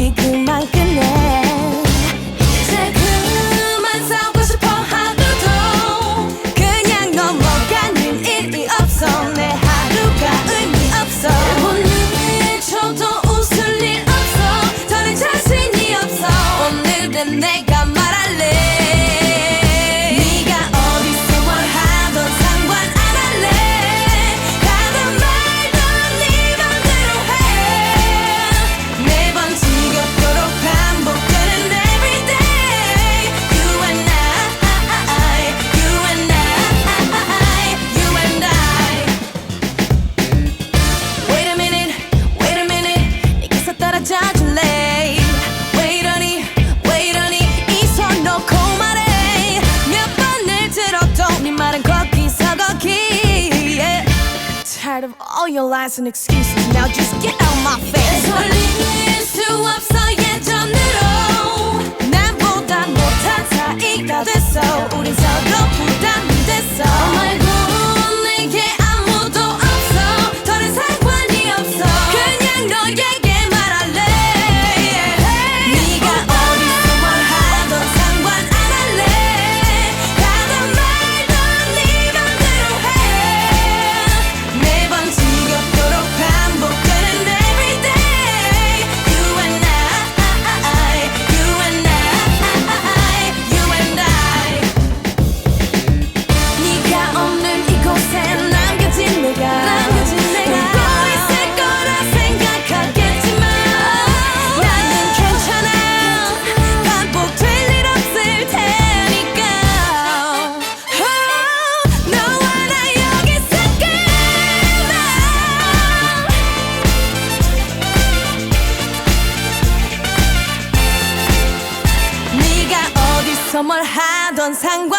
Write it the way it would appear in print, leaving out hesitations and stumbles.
우리 그만 끝내. 이제 그만 싸우고 싶어 하고도 그냥 넘어가는 일이 없어. 내 하루가 의미 없어. 오늘 쳐도 웃을 일 없어. 더는 자신이 없어. 오늘은 내가 말할래. Tired of all your lies and excuses. Now just get out my face. 돌릴 수 없어 예전으로. 남보다 못한 사이가 됐어. 우린 서로 부담이 됐어. 너 말고 내게 아무도 없어. 더는 상관이 없어. 그냥 너에게 말할래. 네가 어디서 뭘 하던 상관 안 할래. 하던 말던 네 맘대로 해. 매번 지겹도록 반복되는 everyday. You and I, you and I, you and I. 네가 없는 이곳에 남겨진 내가 울고 있을 거라 생각하겠지만 나는 괜찮아. 반복될 일 없을 테니까. 너와 나 여기 있을게. 네가 어디서 뭘 하던 상관